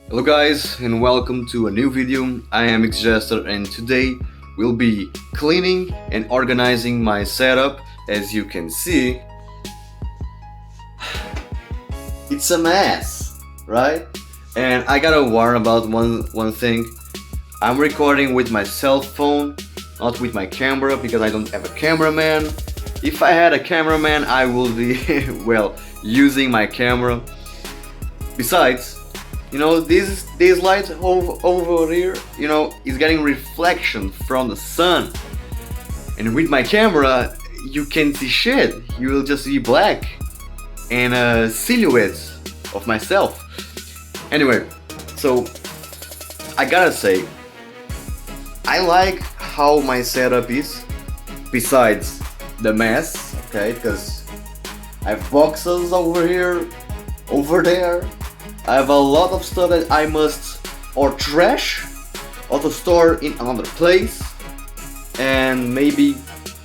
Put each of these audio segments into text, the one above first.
Hello guys and welcome to a new video. I am MixJesteR and today we'll be cleaning and organizing my setup. As you can see, it's a mess, right? And I gotta warn about one thing. I'm recording with my cell phone, not with my camera, because I don't have a cameraman. If I had a cameraman, I would be using my camera. Besides, this light over here, is getting reflection from the sun, and with my camera you can't see shit. You will just see black and silhouettes of myself. Anyway, so I gotta say, I like how my setup is, besides the mess, okay, because I have boxes over here, over there. I have a lot of stuff that I must or trash or to store in another place and maybe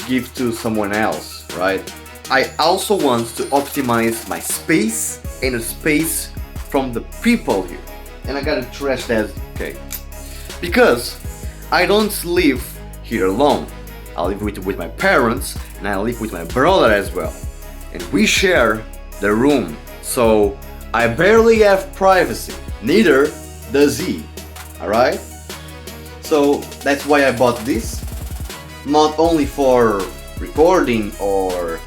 give to someone else, right? I also want to optimize my space and the space from the people here, and I gotta trash that, okay? Because I don't live here alone. I live with my parents and I live with my brother as well, and we share the room, so I barely have privacy, neither does he, alright? So that's why I bought this, not only for recording or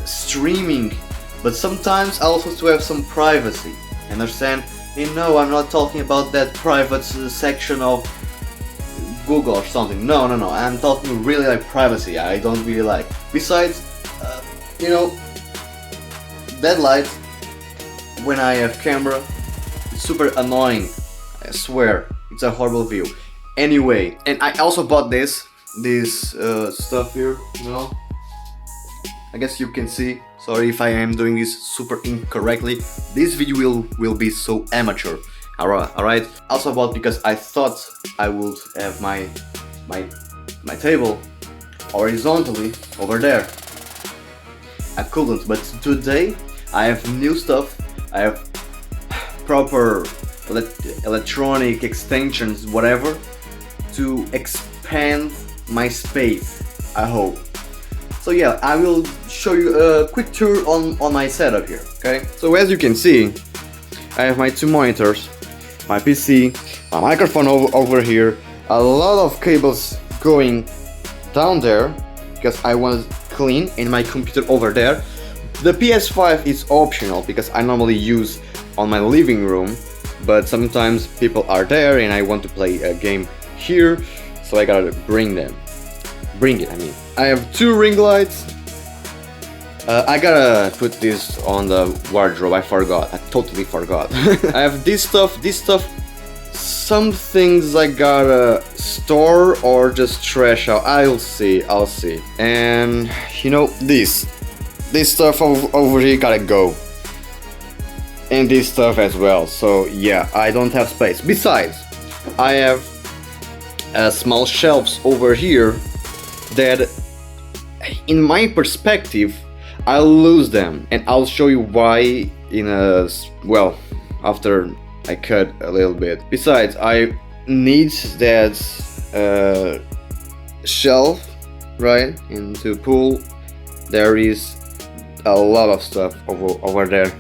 streaming, but sometimes also to have some privacy. Understand? I'm not talking about that private section of Google or something. No, I'm talking really like privacy. I don't really like. Besides, that light, when I have camera, it's super annoying. I swear, it's a horrible view. Anyway, and I also bought this stuff here. I guess you can see. Sorry if I am doing this super incorrectly. This video will be so amateur. Alright. Also bought because I thought I would have my table horizontally over there. I couldn't, but today I have new stuff. I have proper electronic extensions, whatever, to expand my space, I hope. So yeah, I will show you a quick tour on my setup here, okay? So as you can see, I have my two monitors, my PC, my microphone over here, a lot of cables going down there, because I want to clean, and my computer over there. The PS5 is optional because I normally use on my living room, but sometimes people are there and I want to play a game here, so I gotta bring it. I have two ring lights. I gotta put this on the wardrobe. I totally forgot. I have this stuff. Some things I gotta store or just trash out. I'll see. And this stuff over here gotta go, and this stuff as well. So yeah, I don't have space. Besides, I have small shelves over here that, in my perspective, I'll lose them, and I'll show you why after I cut a little bit. Besides, I need that shelf, right? And to pull, there is a lot of stuff over there.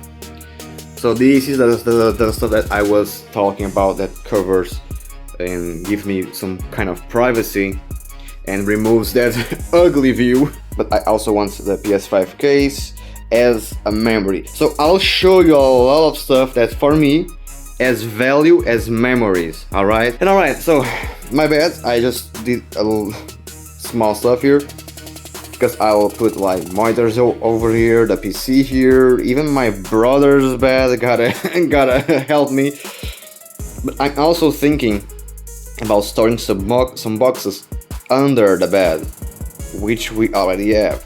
So this is the stuff that I was talking about, that covers and gives me some kind of privacy and removes that ugly view. But I also want the PS5 case as a memory. So I'll show you a lot of stuff that for me has value as memories, alright? So my bad, I just did a little small stuff here, because I'll put like monitors over here, the PC here, even my brother's bed gotta help me. But I'm also thinking about storing some boxes under the bed, which we already have.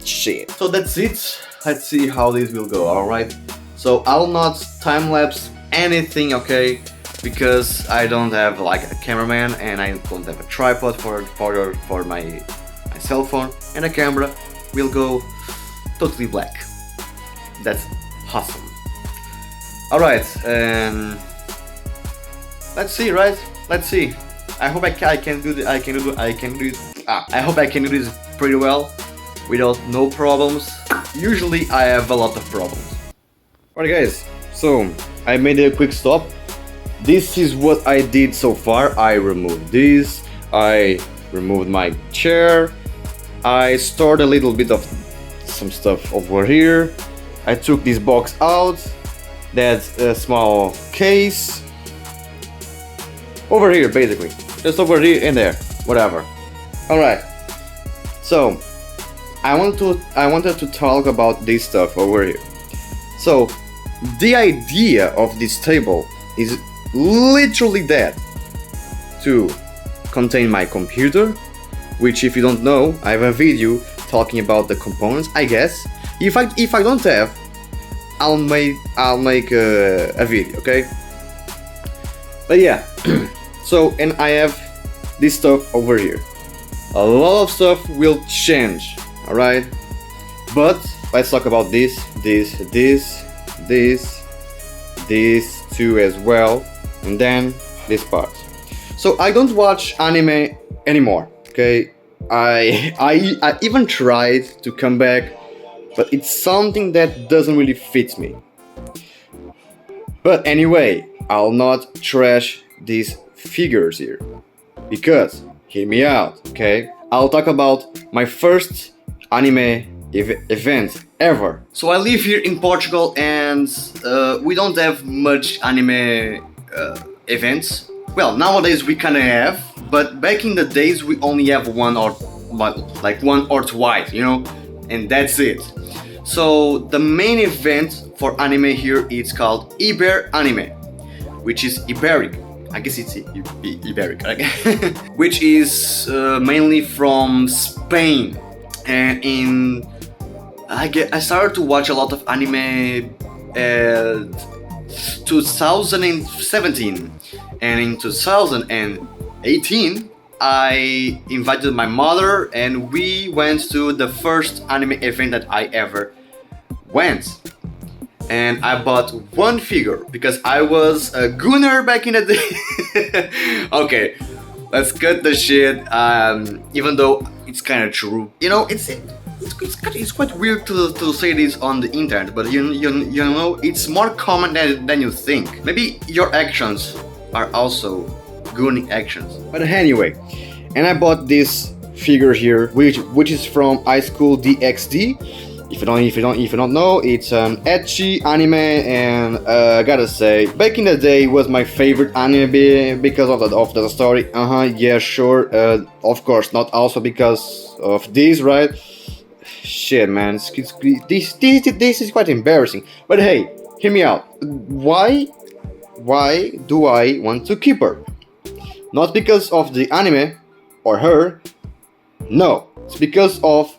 Shit. So that's it. Let's see how this will go, alright? So I'll not time-lapse anything, okay? Because I don't have like a cameraman, and I don't have a tripod for my cell phone, and the camera will go totally black. That's awesome. Alright, and let's see, right? Let's see. I hope I can do I hope I can do this pretty well without no problems. Usually I have a lot of problems. Alright guys, so I made a quick stop. This is what I did so far. I removed this, I removed my chair, I stored a little bit of some stuff over here, I took this box out, that's a small case, over here basically, just over here and there, whatever. Alright, so I wanted to talk about this stuff over here. So the idea of this table is literally that, to contain my computer, which if you don't know, I have a video talking about the components, I guess. If I don't have, I'll make a video, okay? But yeah, so, and I have this stuff over here. A lot of stuff will change, alright? But let's talk about this too as well, and then this part. So I don't watch anime anymore, okay? I even tried to come back, but it's something that doesn't really fit me. But anyway, I'll not trash these figures here, because, hear me out, okay? I'll talk about my first anime event ever. So I live here in Portugal and we don't have much anime events. Well, nowadays we kinda have, but back in the days we only have one or twice, you know, and that's it. So the main event for anime here is called Iber Anime, which is Iberic. I guess it's Iberic, right? Which is mainly from Spain. And I started to watch a lot of anime 2017, and in 2018 I invited my mother and we went to the first anime event that I ever went. And I bought one figure because I was a gooner back in the day. Okay, let's cut the shit. Even though it's kind of true, you know, it's quite weird to say this on the internet, but you know, it's more common than you think. Maybe your actions are also gooning actions. But anyway, and I bought this figure here, which is from High School DxD. If you don't know, it's an ecchi anime, and I gotta say, back in the day, it was my favorite anime because of the story. Yeah, sure. Of course, not also because of this, right? Shit, man, this is quite embarrassing. But hey, hear me out. Why do I want to keep her? Not because of the anime or her. No, it's because of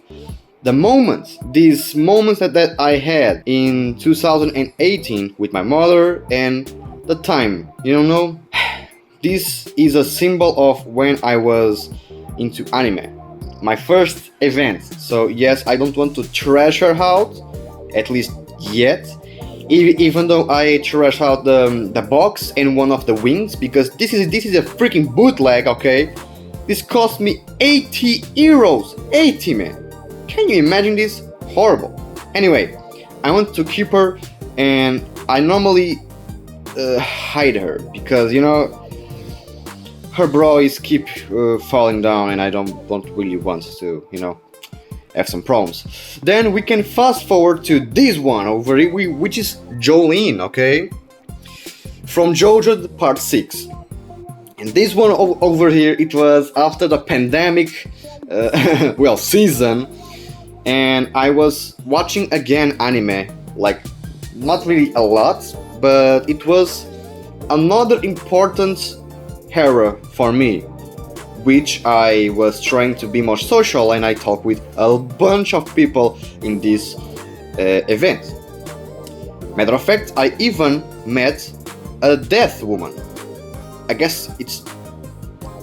these moments that I had in 2018 with my mother and the time, you know? This is a symbol of when I was into anime. My first event. So yes, I don't want to trash her out, at least yet. Even though I trash out the box and one of the wings, because this is a freaking bootleg, okay? This cost me 80 euros. 80, man. Can you imagine this? Horrible. Anyway, I want to keep her, and I normally hide her because, you know, her brows keep falling down, and I don't really want to, you know, have some problems. Then we can fast forward to this one over here, which is Jolene, okay? From JoJo Part 6. And this one over here, it was after the pandemic, season. And I was watching again anime, like not really a lot, but it was another important era for me, which I was trying to be more social, and I talked with a bunch of people in this event. Matter of fact, I even met a deaf woman. I guess it's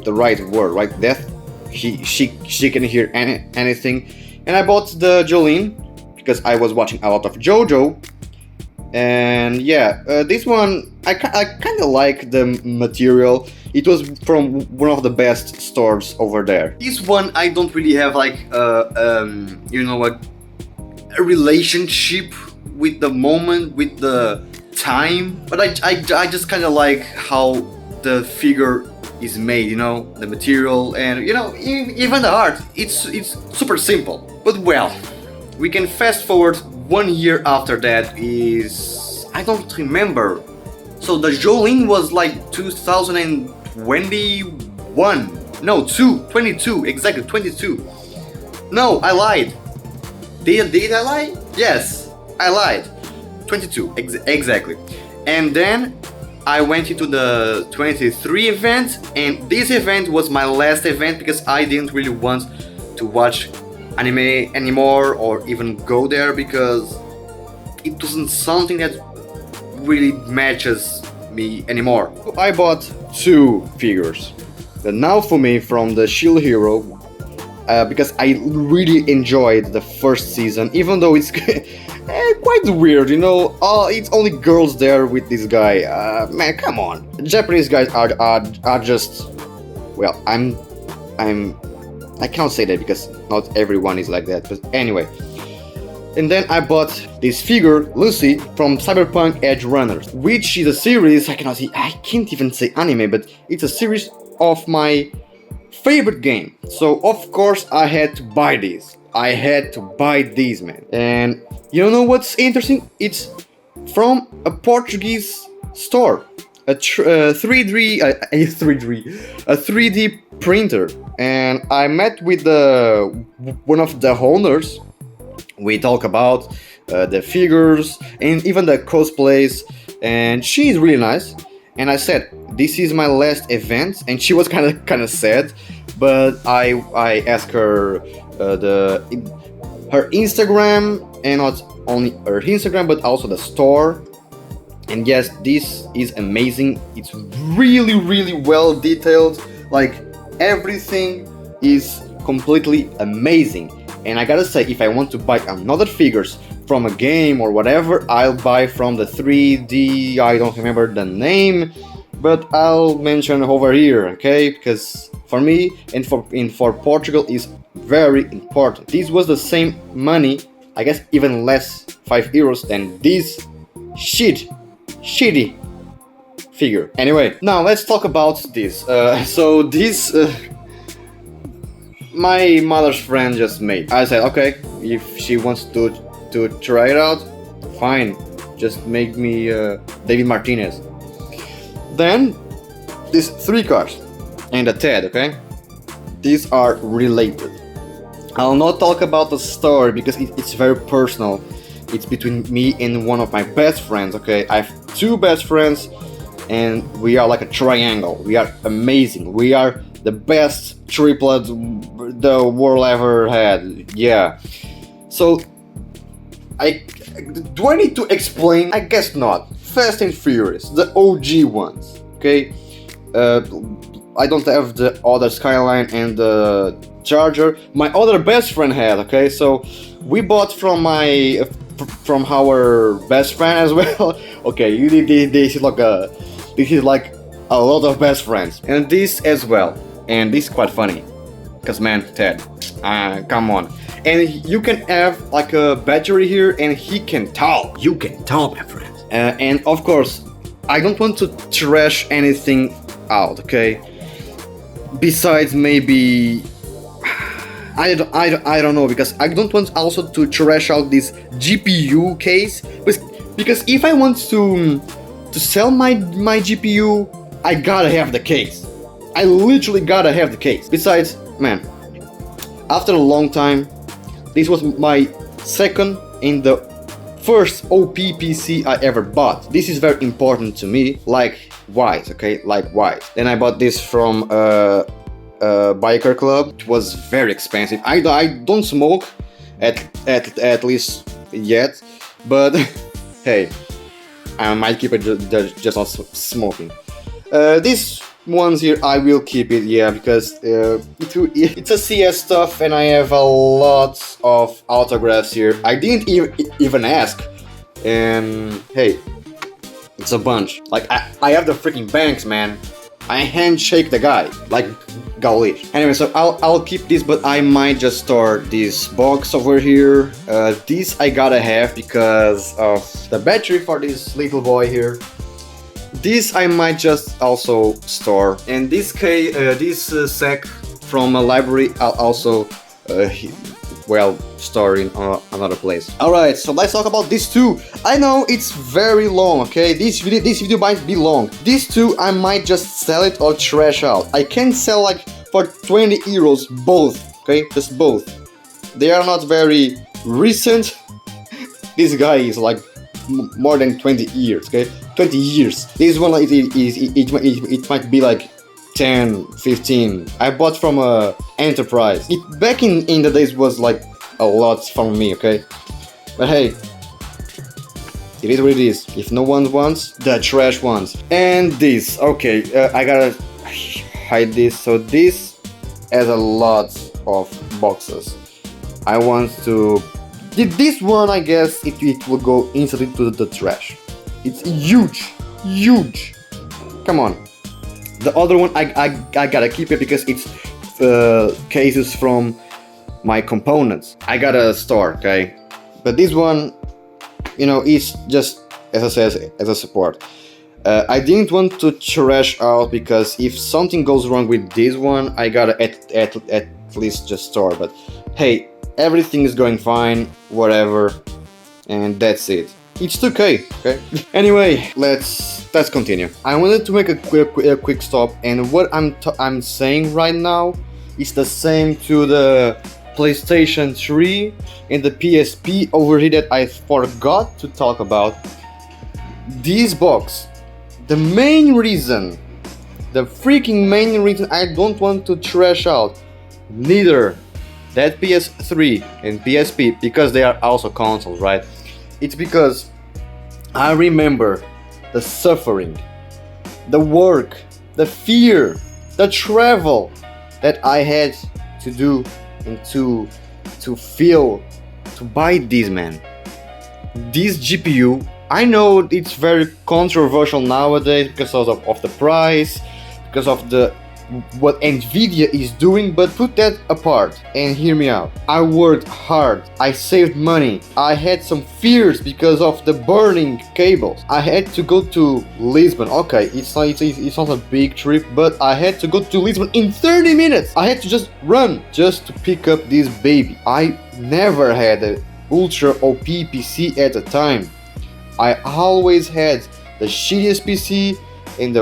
the right word, right? Deaf. She can hear anything. And I bought the Jolene because I was watching a lot of JoJo, And yeah, this one I kind of like the material. It was from one of the best stores over there. This one I don't really have like you know, a relationship with the moment, with the time, but I just kind of like how the figure is made, you know, the material, and you know, even the art. It's super simple. But well, we can fast forward 1 year after that. Is, I don't remember. So the Jolene was like 2021. No, 22, exactly 22. No, I lied. Did I lie? Yes, I lied. 22, exactly. And then I went into the 23 event, and this event was my last event because I didn't really want to watch anime anymore or even go there because it wasn't something that really matches me anymore. I bought 2 figures. The Naofumi from the Shield Hero, because I really enjoyed the first season, even though it's quite weird, you know. It's only girls there with this guy. Man, come on. Japanese guys are just, well, I cannot say that because not everyone is like that. But anyway. And then I bought this figure, Lucy, from Cyberpunk Edge Runners, which is a series, I can't even say anime, but it's a series of my favorite game. So of course I had to buy this. I had to buy these, man. And you know what's interesting? It's from a Portuguese store, a 3D printer. And I met with one of the owners. We talk about the figures and even the cosplays, and she's really nice. And I said, this is my last event, and she was kind of sad, but I asked her her Instagram, and not only her Instagram but also the store. And yes, this is amazing. It's really well detailed. Like, everything is completely amazing. And I gotta say, if I want to buy another figures from a game or whatever, I'll buy from the 3D, I don't remember the name, but I'll mention over here, okay? Because for me and for Portugal is very important. This was the same money, I guess even less, 5 euros, than this shitty figure. Anyway, now let's talk about this. So this my mother's friend just made. I said, okay, if she wants to try it out, fine. Just make me David Martinez. Then these 3 cards and a TED, okay? These are related. I'll not talk about the story because it's very personal. It's between me and one of my best friends, okay? I have 2 best friends, and we are like a triangle. We are amazing. We are the best triplet the world ever had. Yeah. So, do I need to explain? I guess not. Fast and Furious, the OG ones, okay? I don't have the other Skyline and the Charger. My other best friend had, okay? So, we bought from our best friend as well. Okay, this is like a lot of best friends, and this as well. And this is quite funny, cause man, Ted, come on. And you can have like a battery here, and he can talk. You can talk, my friend. And of course, I don't want to trash anything out, okay? Besides maybe, I don't know, because I don't want also to trash out this GPU case, because if I want to sell my GPU, I gotta have the case. I literally gotta have the case. Besides, man, after a long time, this was my second and the first OP PC I ever bought. This is very important to me, likewise, okay, likewise. Then I bought this from biker club. It was very expensive. I don't smoke at least yet, but hey, I might keep it just not smoking. These ones here I will keep it, yeah, because it's a CS stuff, and I have a lot of autographs here. I didn't even ask And hey, it's a bunch. Like, I have the freaking banks, man. I handshake the guy, like Gaulish. Anyway, so I'll keep this, but I might just store this box over here. This I gotta have because of the battery for this little boy here. This I might just also store. And this sack from a library I'll also store in another place. Alright, so let's talk about these two. I know it's very long, okay? This video might be long. These two I might just sell it or trash out. I can sell like for 20 euros both, okay? Just both. They are not very recent. This guy is like more than 20 years, okay? 20 years. This one it might be like 10, 15. I bought from a enterprise. It back in the days was like a lot for me, okay? But hey, it is what it is. If no one wants, the trash wants. And this, okay, I gotta hide this. So this has a lot of boxes. I want to... This one, I guess, it will go instantly to the trash. It's huge, huge. Come on. The other one, I gotta keep it because it's cases from my components. I gotta store, okay? But this one, you know, is just, as I said, as a support. I didn't want to trash out because if something goes wrong with this one, I gotta at least just store. But hey, everything is going fine, whatever, and that's it. It's 2K, okay? Anyway, let's continue. I wanted to make a quick stop, and what I'm saying right now is the same to the PlayStation 3 and the PSP over here that I forgot to talk about. This box, the freaking main reason I don't want to trash out neither that PS3 and PSP, because they are also consoles, right? It's because I remember the suffering, the work, the fear, the travel that I had to do and to feel to buy this, man. This GPU, I know it's very controversial nowadays because of the price, because of what Nvidia is doing, but put that apart and hear me out. I worked hard, I saved money, I had some fears because of the burning cables. I had to go to Lisbon. Okay, it's not a big trip, but I had to go to Lisbon in 30 minutes. I had to just run just to pick up this baby. I never had an ultra OP PC at the time. I always had the shittiest PC and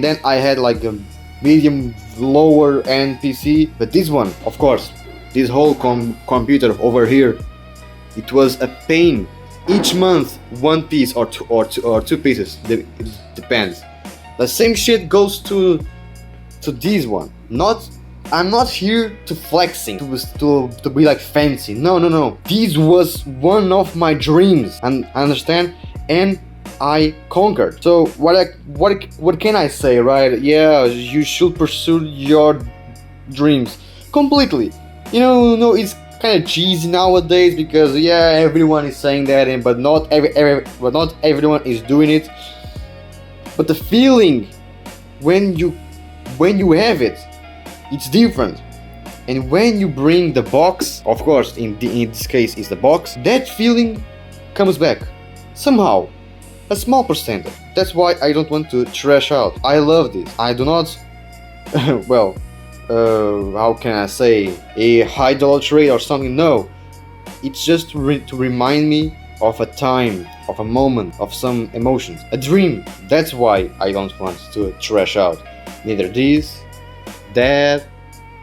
then I had like a medium lower end PC. But this one, of course, this whole computer over here, it was a pain. Each month, one piece or two pieces. It depends. The same shit goes to this one. I'm not here to flexing, to be like fancy. No. This was one of my dreams, and understand, and I conquered. So what can I say, right? Yeah, you should pursue your dreams completely. You know, no, it's kind of cheesy nowadays because yeah, everyone is saying that, but not everyone is doing it. But the feeling when you have it, it's different. And when you bring the box, of course, in this case is the box, that feeling comes back somehow. A small percentage. That's why I don't want to trash out. I love this. I do not, well, how can I say, a high dollar trade or something. No, it's just to remind me of a time, of a moment, of some emotions, a dream. That's why I don't want to trash out neither this, that,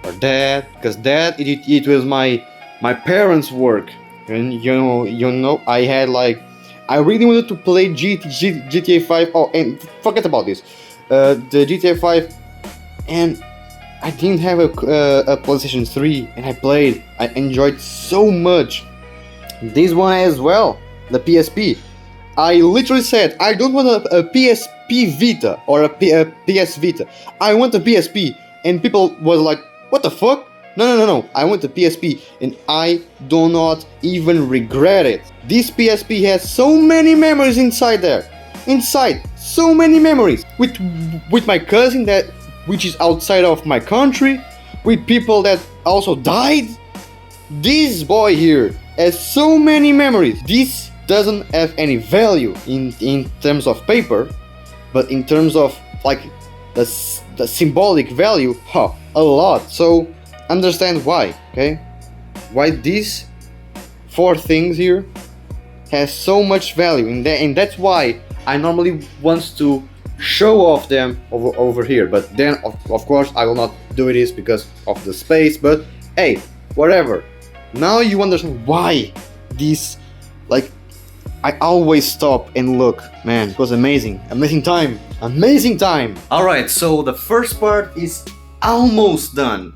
or that, because that it was my parents' work, and you know I had like. I really wanted to play GTA 5. Oh, and forget about this. The GTA 5, and I didn't have a PlayStation 3, and I played. I enjoyed so much. This one as well, the PSP. I literally said I don't want a PSP Vita or a PS Vita. I want a PSP, and people was like, "What the fuck? No. I want the PSP, and I do not even regret it. This PSP has so many memories inside there. Inside, so many memories. With my cousin that, which is outside of my country, with people that also died. This boy here has so many memories. This doesn't have any value in terms of paper, but in terms of like the symbolic value, a lot. So understand why, okay? Why these 4 things here has so much value, and that's why I normally want to show off them over here. But then of course I will not do this because of the space. But hey, whatever. Now you understand why this, like, I always stop and look. Man, it was amazing time. Alright, so the first part is almost done.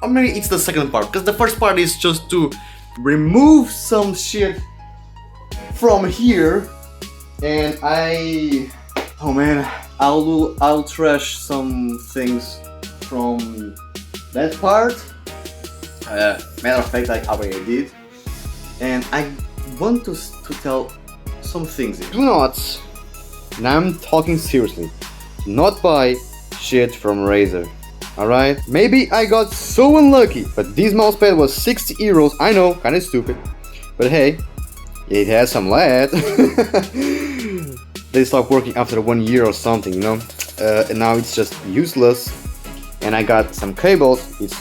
Or maybe it's the second part, because the first part is just to remove some shit from here. And oh man, I'll trash some things from that part. Matter of fact, I already did. And I want to tell some things. Do not, and I'm talking seriously, not buy shit from Razer. Alright? Maybe I got so unlucky, but this mousepad was 60 euros. I know, kinda stupid. But hey, it has some lead. They stopped working after 1 year or something, you know? And now it's just useless. And I got some cables. It's,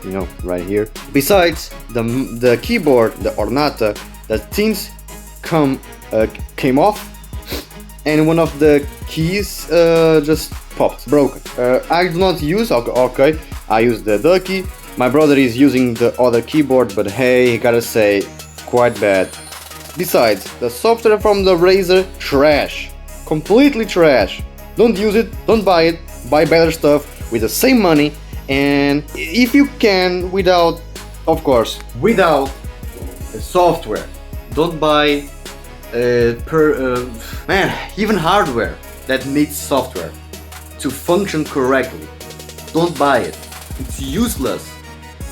you know, right here. Besides, the keyboard, the Ornata, the things came off, and one of the keys just popped, broken. I do not use, okay, I use the Ducky. My brother is using the other keyboard, but hey, gotta say, quite bad. Besides, the software from the Razer, trash. Completely trash. Don't use it, don't buy it, buy better stuff with the same money. And if you can, without, of course, without software, don't buy even hardware that needs software to function correctly. Don't buy it. It's useless.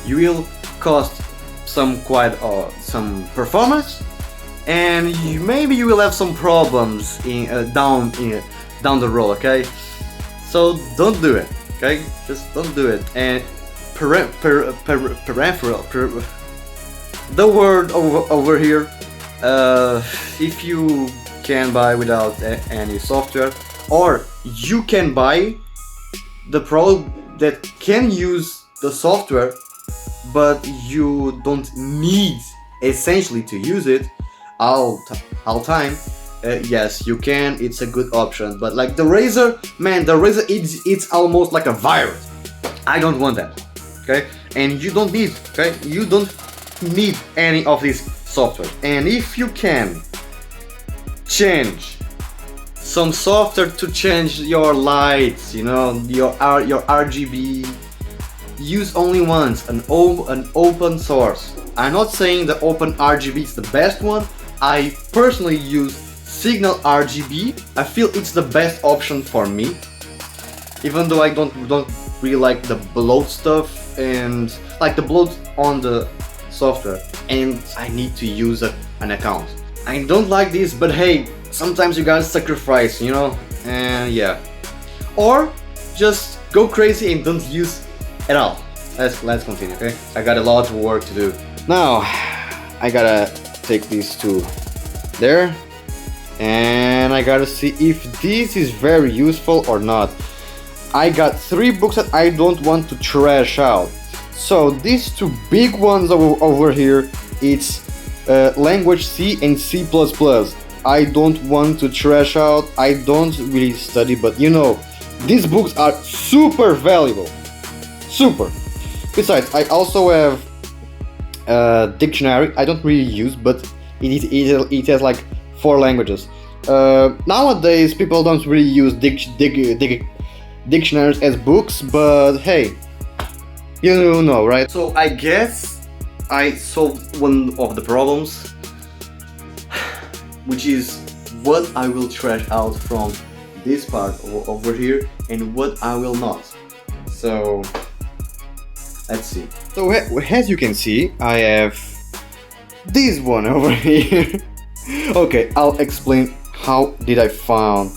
You will cost some performance, and maybe you will have some problems down the road. Okay, so don't do it. Okay, just don't do it. And peripheral, the word over here. If you can buy without any software, or you can buy the product that can use the software, but you don't need essentially to use it all time. Yes, you can. It's a good option. But like the Razer, man, the Razer, it's almost like a virus. I don't want that. Okay, and you don't need. Okay, you don't need any of this software. And if you can change some software to change your lights, you know, your RGB, use only once an open source. I'm not saying the open RGB is the best one. I personally use Signal RGB. I feel it's the best option for me, even though I don't really like the bloat stuff and like the bloat on the software, and I need to use an account. I don't like this, but hey, sometimes you gotta sacrifice, you know. And yeah, or just go crazy and don't use at all. Let's continue. Okay, I got a lot of work to do now. I gotta take these two there, and I gotta see if this is very useful or not. I got 3 books that I don't want to trash out. So these 2 big ones over here, it's language C and C++. I don't want to trash out. I don't really study, but you know, these books are super valuable. Super. Besides, I also have a dictionary. I don't really use, but it has like 4 languages. Nowadays, people don't really use dictionaries as books, but hey, you know, right? So I guess I solved one of the problems, which is what I will trash out from this part over here and what I will not. So Let's see. So as you can see, I have this one over here. Okay, I'll explain how did I find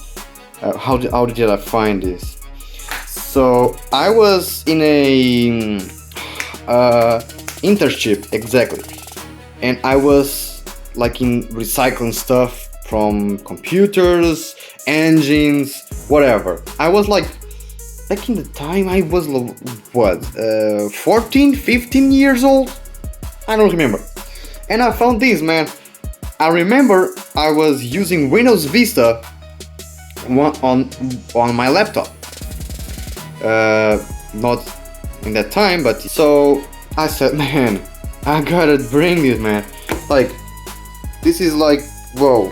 how did I find this. So I was in a internship, exactly, and I was like in recycling stuff from computers, engines, whatever. I was like back in the time I was what 14, 15 years old, I don't remember, and I found this, man. I remember I was using Windows Vista on my laptop, not in that time, but so I said, man, I gotta bring this, man. Like, this is like, whoa,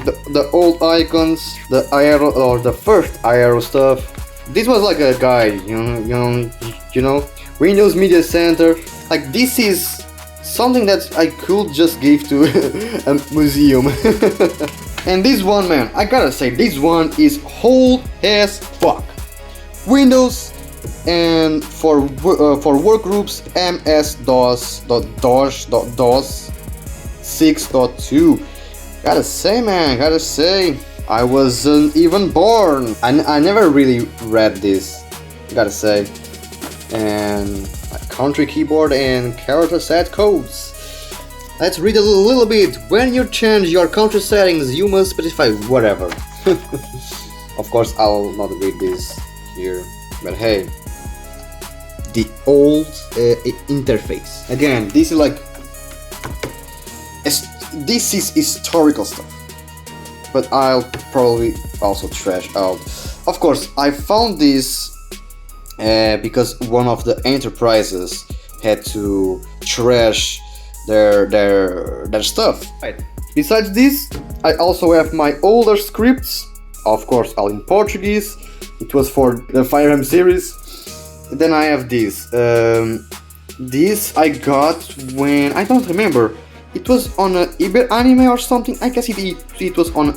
the old icons, the aero, or the first aero stuff. This was like a guide, you know, Windows Media Center. Like, this is something that I could just give to a museum. And this one, man, I gotta say, this one is old as fuck. Windows, and for workgroups, MS-DOS 6.2. Gotta say, man, I wasn't even born. I never really read this, gotta say. And country keyboard and character set codes. Let's read a little bit. When you change your country settings, you must specify whatever. Of course, I'll not read this here, but hey, the old interface. Again, this is like, this is historical stuff, but I'll probably also trash out. Of course, I found this because one of the enterprises had to trash their stuff. Right. Besides this, I also have my older scripts, of course all in Portuguese. It was for the Fire Emblem series. Then I have this. This I got when, I don't remember. It was on eBay Anime or something. I guess it was on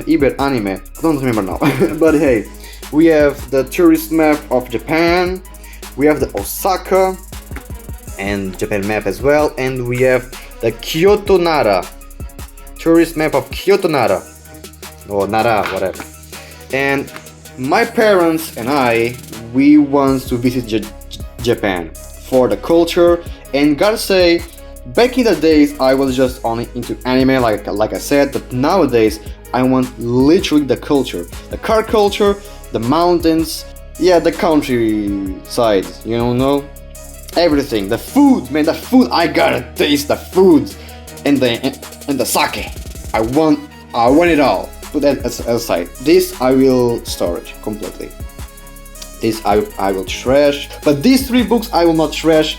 eBay Anime. I don't remember now. But hey, we have the tourist map of Japan. We have the Osaka and Japan map as well, and we have the Kyoto Nara tourist map of Kyoto Nara, or Nara, whatever. And my parents and we want to visit Japan for the culture. And gotta say, back in the days I was just only into anime, like I said, but nowadays I want literally the culture, the car culture, the mountains, yeah, the countryside, you know, everything, the food, man, the food, I gotta taste the food, and the sake. I want it all. Put that aside. This I will storage completely. This I will trash, but these 3 books I will not trash,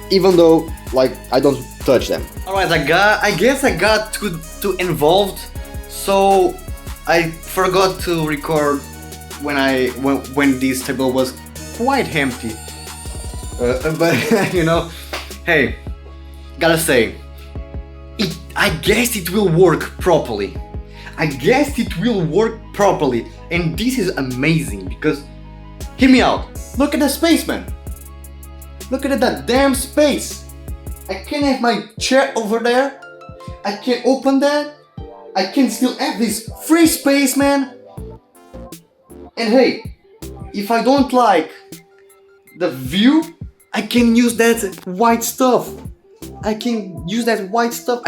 even though like I don't touch them. Alright, I guess I got too involved, so I forgot to record when this table was quite empty. But you know, hey, gotta say, I guess it will work properly. And this is amazing because, hear me out. Look at the space, man. Look at that damn space. I can have my chair over there. I can open that. I can still have this free space, man. And hey, if I don't like the view, I can use that white stuff. I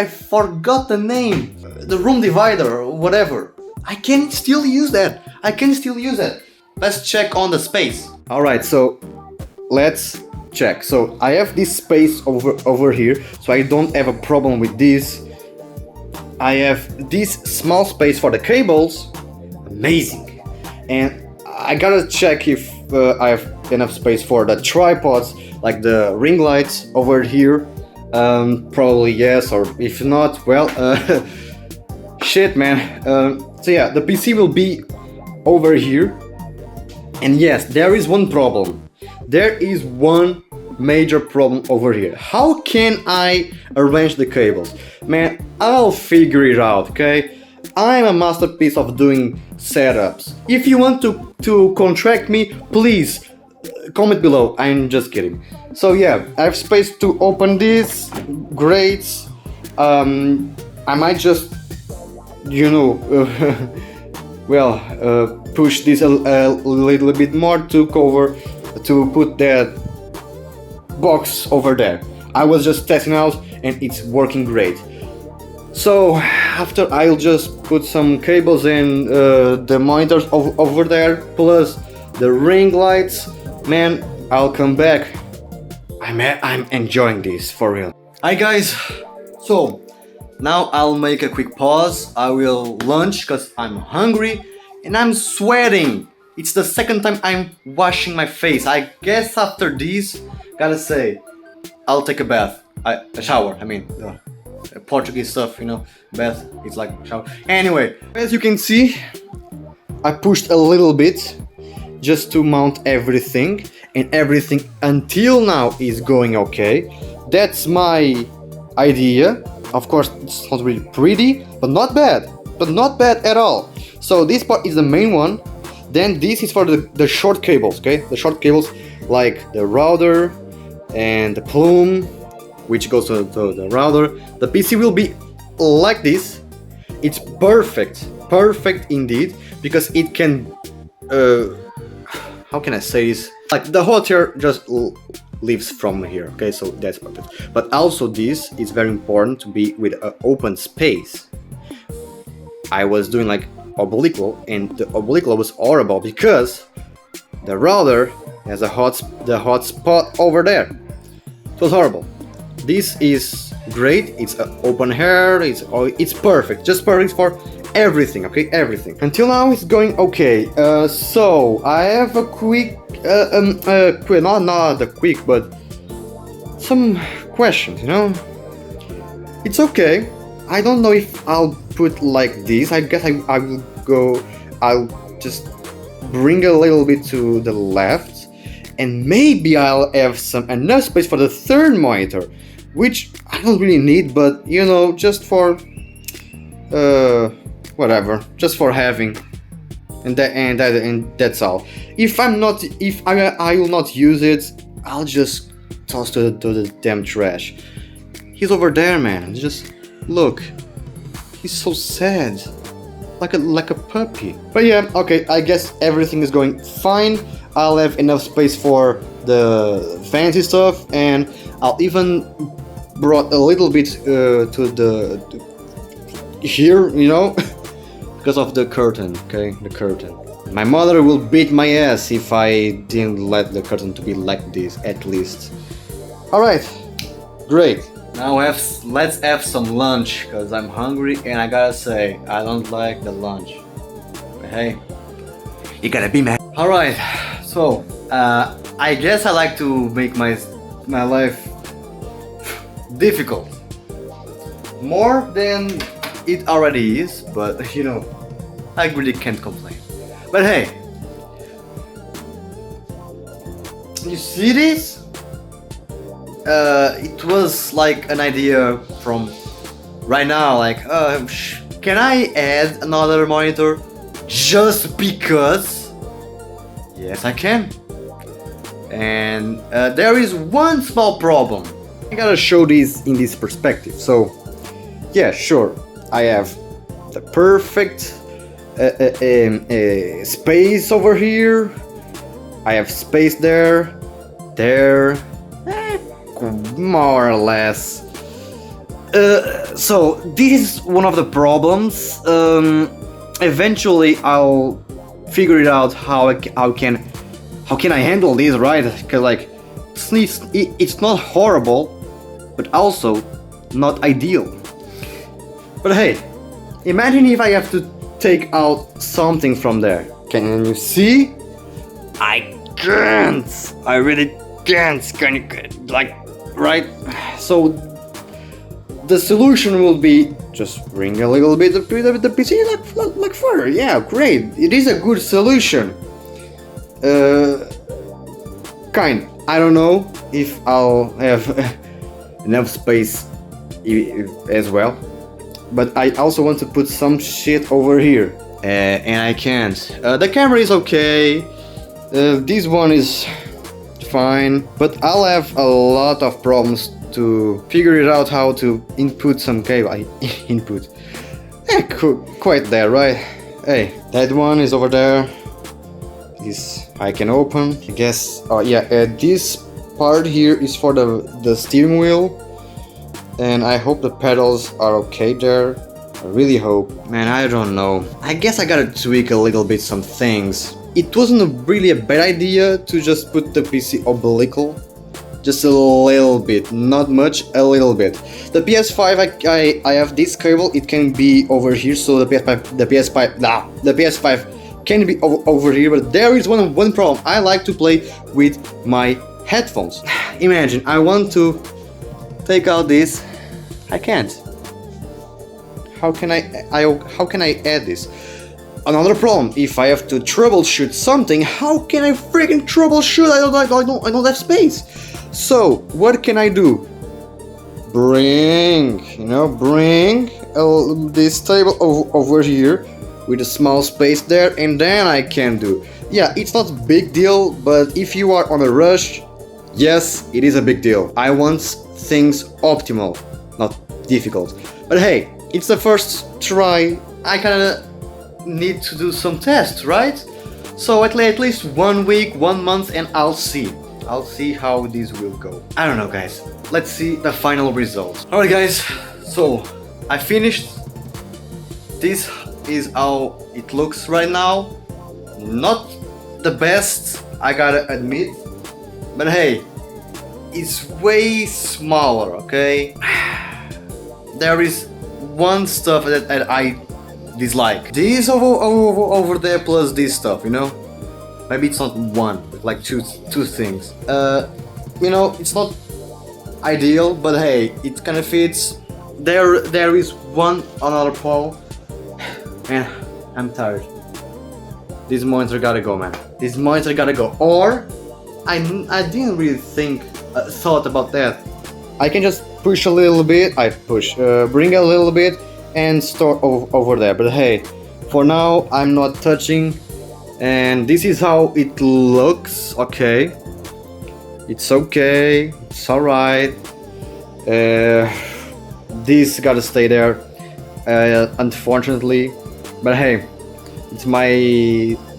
forgot the name. The room divider or whatever. I can still use that. Let's check on the space. Alright, so let's check. So I have this space over here, so I don't have a problem with this. I have this small space for the cables. Amazing. And I gotta check if I have enough space for the tripods, like the ring lights over here. Probably yes, or if not, well, shit, man. So yeah, the PC will be over here. And yes, there is one problem. There is one major problem over here. How can I arrange the cables? Man, I'll figure it out, okay? I'm a masterpiece of doing setups. If you want to contract me, please comment below. I'm just kidding. So yeah, I have space to open this. Great. I might just, you know, push this a little bit more to put that box over there. I was just testing out and it's working great. So after, I'll just put some cables and the monitors over there, plus the ring lights. Man, I'll come back. I'm enjoying this for real. Hi guys, so now I'll make a quick pause. I will lunch because I'm hungry and I'm sweating. It's the second time I'm washing my face. I guess after this, gotta say, I'll take a bath. A shower, I mean. Portuguese stuff, you know, bath, it's like shower. Anyway, as you can see, I pushed a little bit just to mount everything, and everything until now is going okay. That's my idea. Of course, it's not really pretty, but not bad at all. So this part is the main one. Then this is for the short cables, okay? The short cables like the router and the plume, which goes to the router. The PC will be like this. It's perfect indeed, because it can, how can I say this? Like the hot air just leaves from here, okay, so that's perfect. But also this is very important to be with an open space. I was doing like obliqual, and the obliqual was horrible because the router has the hot spot over there. It was horrible. This is great. It's open air. It's perfect. Just perfect for everything. Okay, everything. Until now, it's going okay. So I have a quick, not a quick, but some questions. You know, it's okay. I don't know if I'll put like this. I guess I will go. I'll just bring a little bit to the left, and maybe I'll have enough space for the third monitor, which I don't really need, but you know, just for whatever, just for having, and that's all. If I will not use it, I'll just toss to the damn trash. He's over there, man. Just look, he's so sad, like a puppy. But yeah, okay, I guess everything is going fine. I'll have enough space for the fancy stuff, and I'll even brought a little bit here, you know, because of the curtain, okay, the curtain. My mother will beat my ass if I didn't let the curtain to be like this, at least. Alright, great. Now let's have some lunch, because I'm hungry, and I gotta say, I don't like the lunch. But hey, you gotta be mad. Alright, so, I guess I like to make my life difficult. More than it already is, but you know, I really can't complain. But hey, you see this? It was like an idea from right now, like, can I add another monitor just because? Yes, I can. And there is one small problem. I gotta show this in this perspective. So, yeah, sure, I have the perfect space over here. I have space there, more or less. So this is one of the problems. Eventually, I'll figure it out how can I handle this, right? Because like, it's not horrible, but also not ideal. But hey, imagine if I have to take out something from there. Can you see? I can't. I really can't. Can you, like, right? So the solution will be just bring a little bit of the PC like further. Yeah, great. It is a good solution. I don't know if I'll have enough space as well, but I also want to put some shit over here, and I can't. The camera is okay. This one is fine, but I'll have a lot of problems to figure it out how to input some cable. Input. Quite there, right? Hey, that one is over there. This I can open, I guess. Oh yeah, this part here is for the steering wheel, and I hope the pedals are okay there. I really hope. Man, I don't know. I guess I gotta tweak a little bit some things. It wasn't really a bad idea to just put the PC obliqual. Just a little bit, not much, a little bit. The PS5, I have this cable. It can be over here, so the PS5 can be over here. But there is one problem. I like to play with my headphones. Imagine I want to take out this. I can't. How can I add this? Another problem. If I have to troubleshoot something, how can I freaking troubleshoot? I don't have space. So what can I do? Bring this table over here with a small space there, and then I can do. Yeah, it's not a big deal, but if you are on a rush, yes, it is a big deal. I want things optimal, not difficult. But hey, it's the first try. I kinda need to do some tests, right? So at least 1 week, 1 month, and I'll see how this will go. I don't know, guys. Let's see the final results. Alright guys, so I finished. This is how it looks right now. Not the best, I gotta admit, but hey, it's way smaller, okay? There is one stuff that I dislike. This over there plus this stuff, you know? Maybe it's not one, like two things. You know, it's not ideal, but hey, it kind of fits. There is another pole. Man, I'm tired. This monitor gotta go, man. This monitor gotta go. Or I didn't really thought about that. I can just push a little bit. Bring a little bit and store over there. But hey, for now I'm not touching. And this is how it looks. Okay, it's okay, it's alright. This gotta stay there, unfortunately, but hey, it's my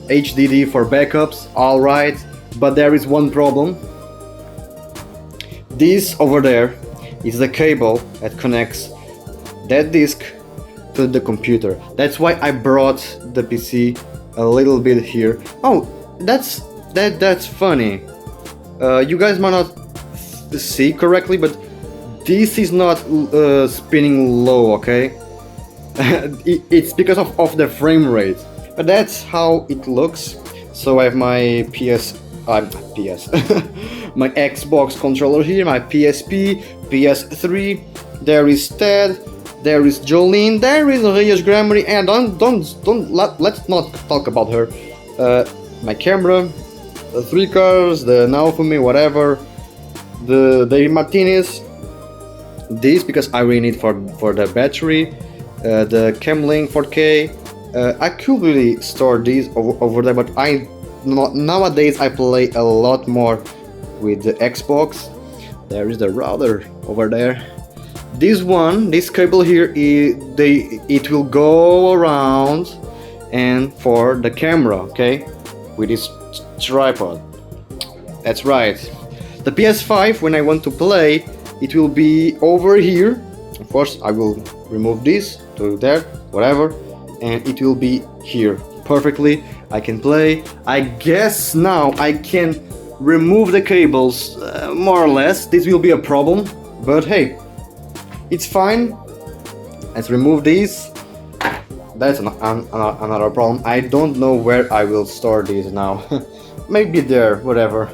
HDD for backups, alright. But there is one problem. This over there is the cable that connects that disk to the computer. That's why I brought the PC a little bit here. Oh, that's funny. You guys might not see correctly, but this is not spinning low, okay? It's because of the frame rate. But that's how it looks. So I have my my Xbox controller here, my PSP, PS3. There is Ted. There is Jolene, there is Rias Grammary, and let's not talk about her. My camera, the 3 cars, the Naofumi, whatever, the Martinez. This because I really need for the battery, the Camlink 4K. I could really store these over there, but nowadays I play a lot more with the Xbox. There is the router over there. This cable here, it will go around and for the camera, okay, with this tripod. That's right. The PS5, when I want to play, it will be over here. Of course, I will remove this to there, whatever, and it will be here perfectly. I can play. I guess now I can remove the cables, more or less. This will be a problem, but hey, it's fine. Let's remove these. That's another problem. I don't know where I will store these now. Maybe there, whatever.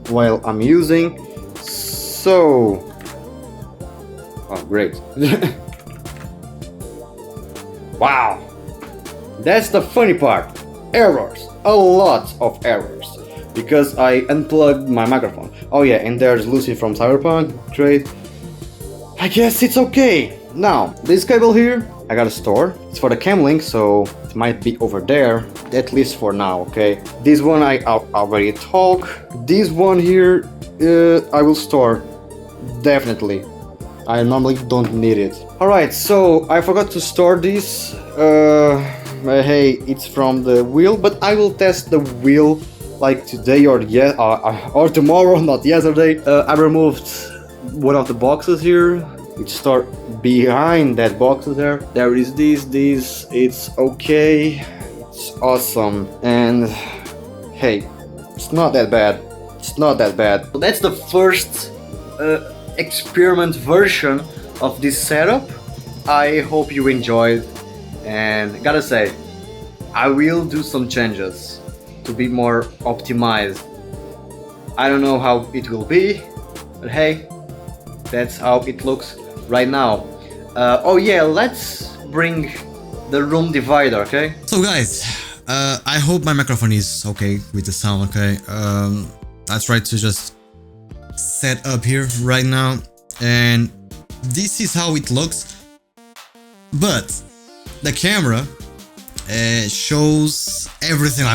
While I'm using. So. Oh, great. Wow. That's the funny part. Errors. A lot of errors. Because I unplugged my microphone. Oh yeah, and there's Lucy from Cyberpunk. Great. I guess it's okay. Now, this cable here, I gotta store. It's for the Camlink, so It might be over there, at least for now, okay? This one I already talk. This one here, I will store, definitely. I normally don't need it. Alright, so I forgot to store this. Hey, it's from the wheel, but I will test the wheel like today or tomorrow, not yesterday. I removed one of the boxes here. It's stored behind that box there. There is this, it's okay. It's awesome. And hey, it's not that bad. It's not that bad. So that's the first experiment version of this setup. I hope you enjoyed, and gotta say, I will do some changes to be more optimized. I don't know how it will be, but hey, that's how it looks right now. Oh yeah, let's bring the room divider, okay? So guys, I hope my microphone is okay with the sound, okay? I tried to just set up here right now, and this is how it looks, but the camera shows everything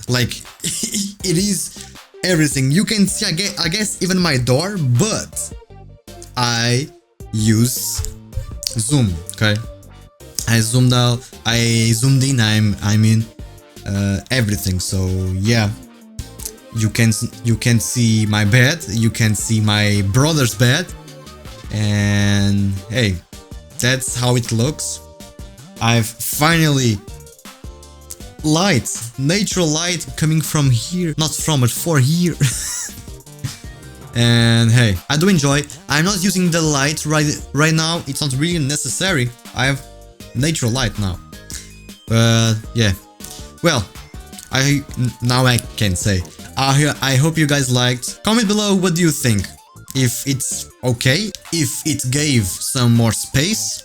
like it is everything. You can see, I guess even my door, but I use zoom, okay? I zoomed out, I zoomed in, I mean everything. So yeah, you can see my bed, you can see my brother's bed, and hey, that's how it looks. I've finally natural light coming from here, not from but for here. And hey, I do enjoy. I'm not using the light right now, it's not really necessary. I have natural light now, but yeah, well, now I can say I hope you guys liked. Comment below what do you think, if it's okay, if it gave some more space,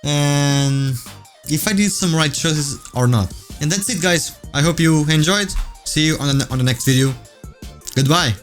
and if I did some right choices or not. And that's it guys, I hope you enjoyed. See you on the next video. Goodbye.